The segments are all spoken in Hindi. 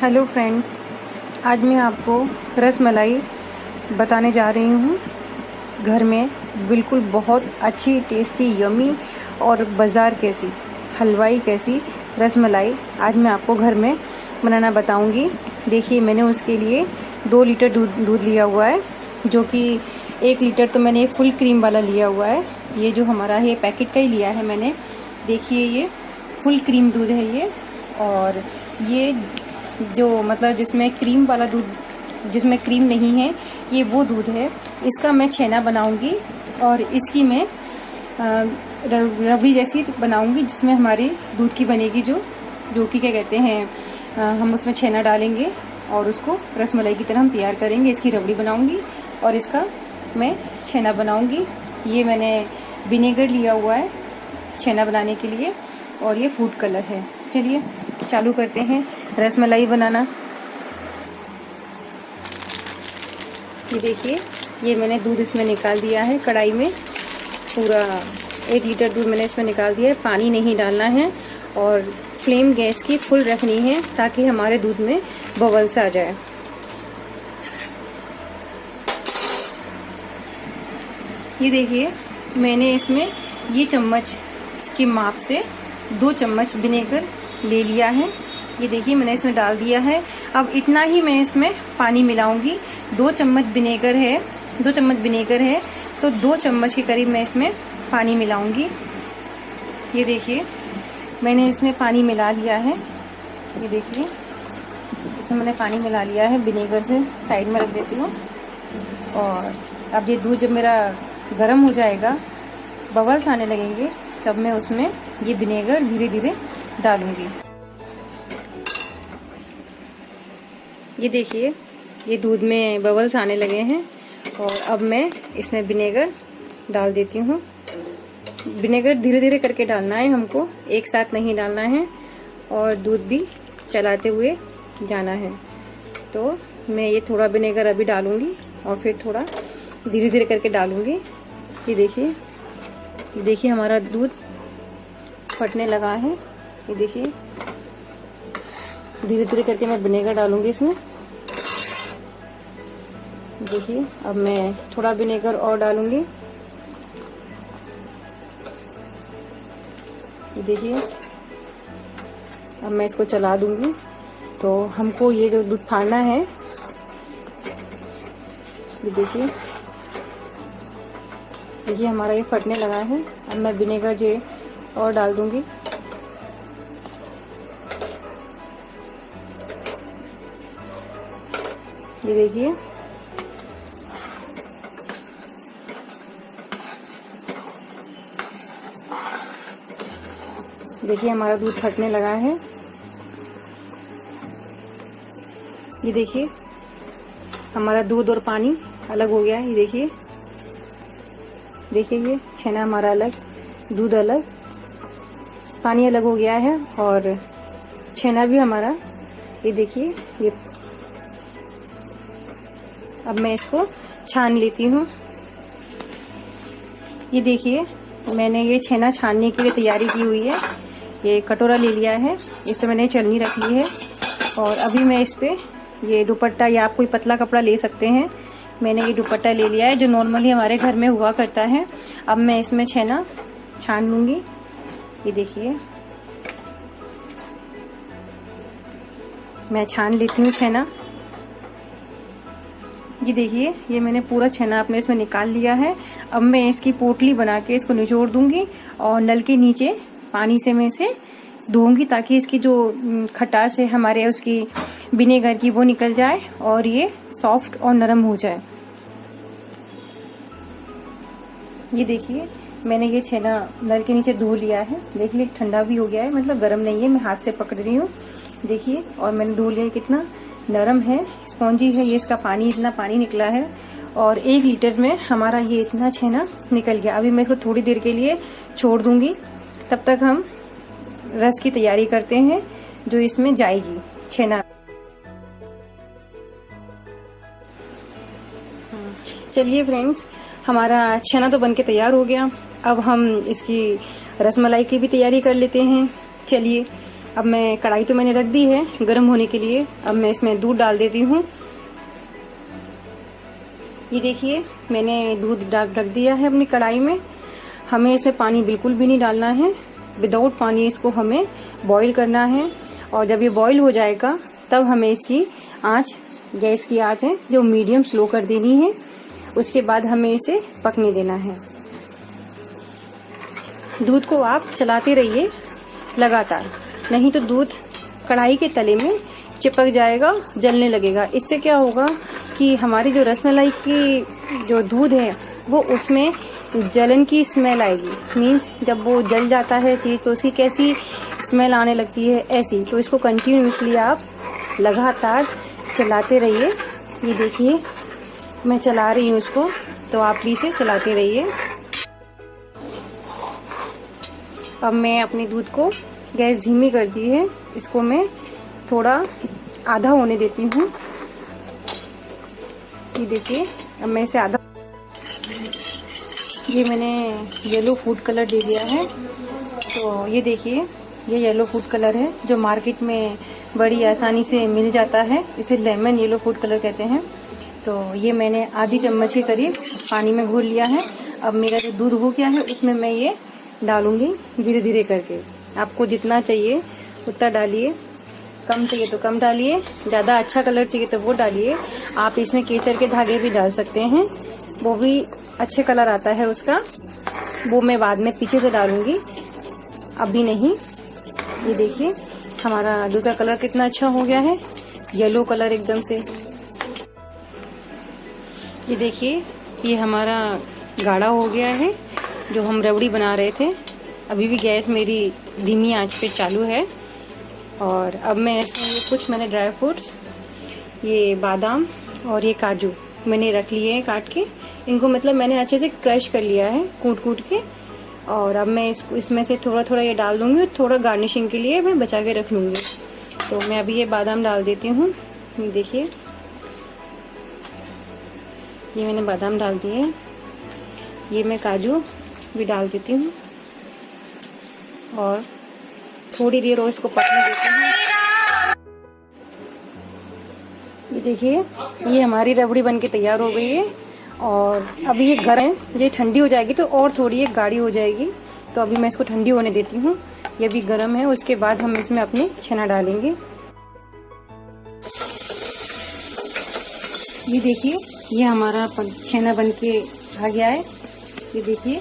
हेलो फ्रेंड्स, आज मैं आपको रसमलाई बताने जा रही हूँ। घर में बिल्कुल बहुत अच्छी, टेस्टी, यमी और बाज़ार कैसी, हलवाई कैसी रसमलाई आज मैं आपको घर में बनाना बताऊँगी। देखिए, मैंने उसके लिए 2 लीटर दूध लिया हुआ है, जो कि 1 लीटर तो मैंने फुल क्रीम वाला लिया हुआ है। ये जो हमारा है पैकेट का ही लिया है मैंने। देखिए, ये फुल क्रीम दूध है ये। और ये जो मतलब जिसमें क्रीम वाला दूध, जिसमें क्रीम नहीं है, ये वो दूध है। इसका मैं छेना बनाऊंगी और इसकी मैं रबड़ी जैसी बनाऊंगी, जिसमें हमारी दूध की बनेगी, जो कि क्या कहते हैं, हम उसमें छेना डालेंगे और उसको रसमलाई की तरह हम तैयार करेंगे। इसकी रबड़ी बनाऊंगी और इसका मैं छेना बनाऊंगी। ये मैंने विनेगर लिया हुआ है छेना बनाने के लिए और ये फूड कलर है। चलिए चालू करते हैं रसमलाई बनाना। ये देखिए, ये मैंने दूध इसमें निकाल दिया है कढ़ाई में। पूरा 1 लीटर दूध मैंने इसमें निकाल दिया है। पानी नहीं डालना है और फ्लेम गैस की फुल रखनी है, ताकि हमारे दूध में बबल्स आ जाए। ये देखिए, मैंने इसमें ये चम्मच की माप से 2 चम्मच विनेगर ले लिया है। ये देखिए, मैंने इसमें डाल दिया है। अब इतना ही मैं इसमें पानी मिलाऊंगी। 2 चम्मच विनेगर है, 2 चम्मच विनेगर है, तो 2 चम्मच के करीब मैं इसमें पानी मिलाऊंगी। ये देखिए, मैंने इसमें पानी मिला लिया है। ये देखिए, इसमें मैंने पानी मिला लिया है। विनेगर से साइड में रख देती हूँ। और अब ये दूध जब मेरा गर्म हो जाएगा, बबल्स आने लगेंगे, तब मैं उसमें ये विनेगर धीरे धीरे डालूंगी। ये देखिए, ये दूध में बबल्स आने लगे हैं और अब मैं इसमें विनेगर डाल देती हूँ। विनेगर धीरे धीरे करके डालना है हमको, एक साथ नहीं डालना है, और दूध भी चलाते हुए जाना है। तो मैं ये थोड़ा विनेगर अभी डालूंगी और फिर थोड़ा धीरे धीरे करके डालूंगी। ये देखिए, हमारा दूध फटने लगा है। ये देखिए, धीरे धीरे करके मैं विनेगर डालूंगी इसमें। देखिए, अब मैं थोड़ा विनेगर और डालूंगी। ये देखिए, अब मैं इसको चला दूंगी। तो हमको ये जो दूध फाड़ना है, ये देखिए हमारा ये फटने लगा है। अब मैं विनेगर जो और डाल दूंगी। ये देखिए हमारा दूध फटने लगा है। ये देखिए, हमारा दूध और पानी अलग हो गया है। ये देखिए, ये छेना हमारा अलग, दूध अलग, पानी अलग हो गया है और छेना भी हमारा। ये देखिए, ये अब मैं इसको छान लेती हूँ। ये देखिए, मैंने ये छेना छानने के लिए तैयारी की हुई है। ये कटोरा ले लिया है, इस पे मैंने चलनी रख ली है और अभी मैं इस पे ये दुपट्टा, या आप कोई पतला कपड़ा ले सकते हैं, मैंने ये दुपट्टा ले लिया है, जो नॉर्मली हमारे घर में हुआ करता है। अब मैं इसमें छेना छान लूंगी। ये देखिए, मैं छान लेती हूँ छेना। ये देखिए, ये मैंने पूरा छेना अपने इसमें निकाल लिया है। अब मैं इसकी पोटली बना के इसको निचोड़ दूंगी और नल के नीचे पानी से मैं इसे धोऊंगी, ताकि इसकी जो खटास है हमारे उसकी विनेगर की, वो निकल जाए और ये सॉफ्ट और नरम हो जाए। ये देखिए, मैंने ये छेना नल के नीचे धो लिया है। देख लीजिए, ठंडा भी हो गया है, मतलब गर्म नहीं है, मैं हाथ से पकड़ रही हूँ। देखिए, और मैंने धो लिया, कितना नरम है, स्पॉन्जी है। ये इसका पानी, इतना पानी निकला है और 1 लीटर में हमारा ये इतना छेना निकल गया। अभी मैं इसको थोड़ी देर के लिए छोड़ दूंगी, तब तक हम रस की तैयारी करते हैं, जो इसमें जाएगी छेना। चलिए फ्रेंड्स, हमारा छेना तो बनके तैयार हो गया। अब हम इसकी रसमलाई की भी तैयारी कर लेते हैं। चलिए, अब मैं कढ़ाई तो मैंने रख दी है गर्म होने के लिए। अब मैं इसमें दूध डाल देती हूँ। ये देखिए मैंने दूध डाल रख दिया है अपनी कढ़ाई में। हमें इसमें पानी बिल्कुल भी नहीं डालना है, विदाउट पानी इसको हमें बॉईल करना है। और जब ये बॉईल हो जाएगा तब हमें इसकी आंच, गैस की आंच है जो मीडियम स्लो कर देनी है। उसके बाद हमें इसे पकने देना है। दूध को आप चलाते रहिए लगातार, नहीं तो दूध कढ़ाई के तले में चिपक जाएगा, जलने लगेगा। इससे क्या होगा कि हमारी जो रसमलाई की जो दूध है वो उसमें जलन की स्मेल आएगी। मीन्स जब वो जल जाता है चीज़ तो उसकी कैसी स्मेल आने लगती है, ऐसी। तो इसको कंटिन्यूसली आप लगातार चलाते रहिए। ये देखिए मैं चला रही हूँ इसको, तो आप भी इसे चलाते रहिए। अब मैं अपने दूध को गैस धीमी कर दी है, इसको मैं थोड़ा आधा होने देती हूँ। ये देखिए अब मैं इसे आधा, ये मैंने येलो फूड कलर ले लिया है। तो ये देखिए ये येलो फूड कलर है जो मार्केट में बड़ी आसानी से मिल जाता है। इसे लेमन येलो फूड कलर कहते हैं। तो ये मैंने आधी चम्मच के करीब पानी में घोल लिया है। अब मेरा जो दूध हो गया है उसमें मैं ये डालूंगी धीरे धीरे करके। आपको जितना चाहिए उतना डालिए, कम चाहिए तो कम डालिए, ज़्यादा अच्छा कलर चाहिए तो वो डालिए। आप इसमें केसर के धागे भी डाल सकते हैं, वो भी अच्छे कलर आता है उसका। वो मैं बाद में पीछे से डालूंगी, अभी नहीं। ये देखिए हमारा दूध का कलर कितना अच्छा हो गया है, येलो कलर एकदम से। ये देखिए ये हमारा गाढ़ा हो गया है जो हम रबड़ी बना रहे थे। अभी भी गैस मेरी धीमी आंच पे चालू है। और अब मैं इसमें ये कुछ मैंने ड्राई फ्रूट्स, ये बादाम और ये काजू मैंने रख लिए हैं काट के। इनको मतलब मैंने अच्छे से क्रश कर लिया है कूट कूट के। और अब मैं इसमें से थोड़ा थोड़ा ये डाल दूंगी, थोड़ा गार्निशिंग के लिए मैं बचा के रख लूँगी। तो मैं अभी ये बादाम डाल देती हूँ। ये देखिए ये मैंने बादाम डाल दिए। ये मैं काजू भी डाल देती हूँ और थोड़ी देर और इसको पकने देती हूँ। ये देखिए ये हमारी रबड़ी बनके तैयार हो गई है। और अभी ये गर्म है, ये ठंडी हो जाएगी तो और थोड़ी ये गाढ़ी हो जाएगी। तो अभी मैं इसको ठंडी होने देती हूँ। ये भी गर्म है, उसके बाद हम इसमें अपनी छेना डालेंगे। ये देखिए ये हमारा छेना बनके आ गया है। ये देखिए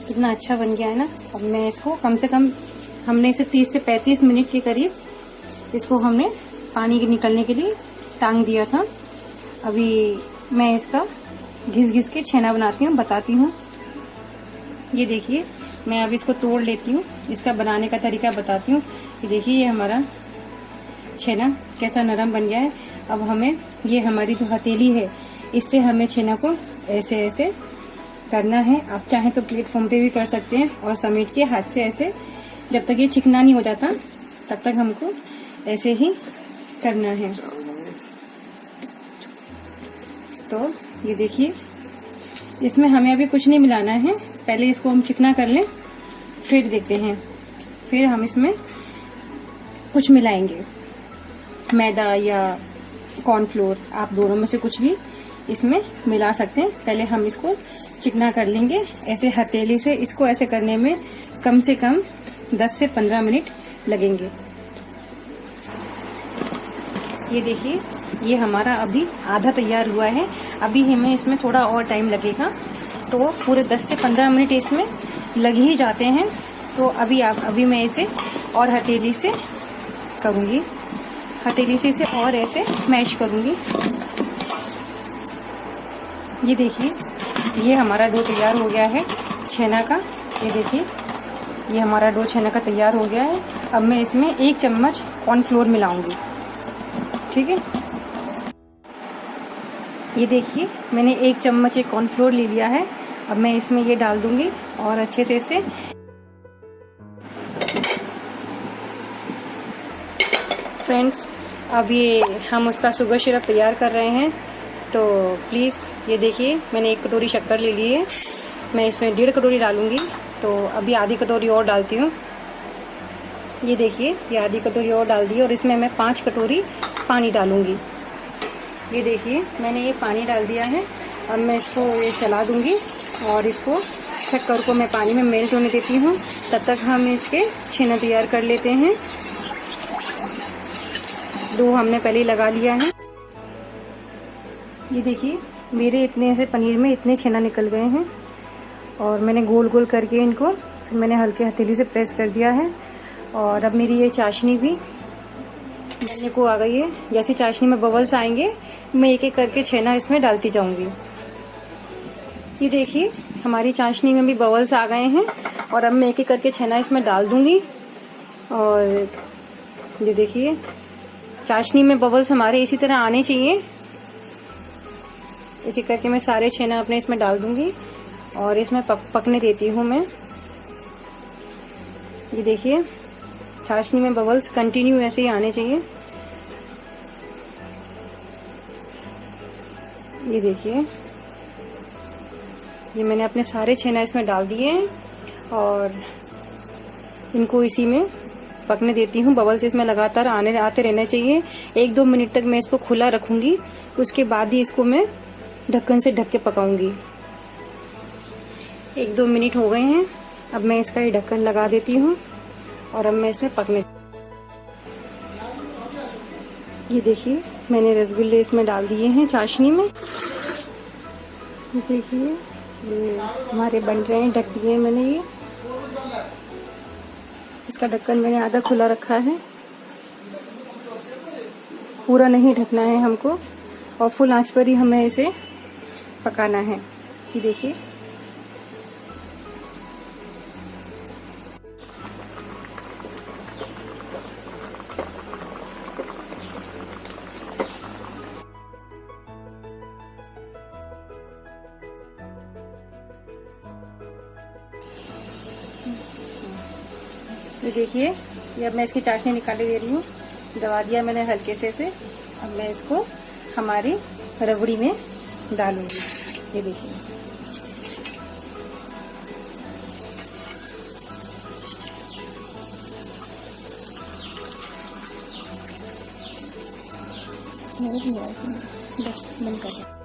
कितना अच्छा बन गया है ना। अब मैं इसको कम से कम, हमने इसे 30 से 35 मिनट के करीब इसको हमने पानी के निकलने के लिए टांग दिया था। अभी मैं इसका घिस घिस के छेना बनाती हूँ, बताती हूँ। ये देखिए मैं अब इसको तोड़ लेती हूँ, इसका बनाने का तरीका बताती हूँ। ये देखिए ये हमारा छेना कैसा नरम बन गया है। अब हमें ये हमारी जो हथेली है इससे हमें छेना को ऐसे ऐसे करना है। आप चाहें तो प्लेटफॉर्म पे भी कर सकते हैं और समेट के हाथ से ऐसे, जब तक ये चिकना नहीं हो जाता तब तक हमको ऐसे ही करना है। तो ये देखिए इसमें हमें अभी कुछ नहीं मिलाना है, पहले इसको हम चिकना कर लें फिर देखते हैं। फिर हम इसमें कुछ मिलाएंगे, मैदा या कॉर्नफ्लोर, आप दोनों में से कुछ भी इसमें मिला सकते हैं। पहले हम इसको चिकना कर लेंगे ऐसे हथेली से। इसको ऐसे करने में कम से कम 10 से 15 मिनट लगेंगे। ये देखिए ये हमारा अभी आधा तैयार हुआ है। अभी हमें इसमें थोड़ा और टाइम लगेगा, तो पूरे 10 से 15 मिनट इसमें लग ही जाते हैं। तो अभी मैं इसे और हथेली से करूँगी, हथेली से इसे और ऐसे मैश करूँगी। ये देखिए ये हमारा डो तैयार हो गया है छेना का। ये देखिए ये हमारा डो छेना का तैयार हो गया है। अब मैं इसमें 1 चम्मच कॉर्नफ्लोर मिलाऊंगी, ठीक है। ये देखिए मैंने 1 चम्मच कॉर्नफ्लोर ले लिया है। अब मैं इसमें ये डाल दूंगी और अच्छे से इसे फ्रेंड्स, अब ये हम उसका शुगर सिरप तैयार कर रहे हैं। तो प्लीज़ ये देखिए मैंने 1 कटोरी शक्कर ले ली है। मैं इसमें 1.5 कटोरी डालूंगी, तो अभी आधी कटोरी और डालती हूँ। ये देखिए, ये आधी कटोरी और डाल दी और इसमें मैं 5 कटोरी पानी डालूंगी। ये देखिए, मैंने ये पानी डाल दिया है। अब मैं इसको ये चला दूंगी और इसको शक्कर को मैं पानी में मेल्ट होने देती हूँ। तब तक हम इसके छेना तैयार कर लेते हैं। डो हमने पहले ही लगा लिया है। ये देखिए, मेरे इतने से पनीर में इतने छेना निकल गए हैं और मैंने गोल गोल करके इनको फिर मैंने हल्के हथेली से प्रेस कर दिया है। और अब मेरी ये चाशनी भी बनने को आ गई है। जैसे चाशनी में बबल्स आएंगे, मैं एक एक करके छेना इसमें डालती जाऊंगी। ये देखिए, हमारी चाशनी में भी बबल्स आ गए हैं और अब मैं एक एक करके छेना इसमें डाल दूंगी। और ये देखिए, चाशनी में बबल्स हमारे इसी तरह आने चाहिए। एक एक करके मैं सारे छेना अपने इसमें डाल दूंगी और इसमें पकने देती हूँ मैं। ये देखिए, चाशनी में बबल्स कंटिन्यू ऐसे ही आने चाहिए। ये देखिए, ये मैंने अपने सारे छेना इसमें डाल दिए हैं और इनको इसी में पकने देती हूँ। बबल्स इसमें लगातार आते रहने चाहिए। 1-2 मिनट तक मैं इसको खुला रखूंगी, उसके बाद ही इसको मैं ढक्कन से ढक के पकाऊंगी। 1-2 मिनट हो गए हैं। अब मैं इसका ये ढक्कन लगा देती हूँ और अब मैं इसमें पकने। ये देखिए, मैंने रसगुल्ले इसमें डाल दिए हैं चाशनी में। देखिए, ये हमारे बन रहे हैं। ढक दिए मैंने ये। इसका ढक्कन मैंने आधा खुला रखा है, पूरा नहीं ढकना है हमको और फुल आंच पर ही हमें इसे पकाना है। ये देखिए, ये अब मैं इसकी चाशनी निकाले दे रही हूँ। दबा दिया मैंने हल्के से इसे। अब मैं इसको हमारी रबड़ी में डालूंगी। ये देखिए, बस बंद कर दो।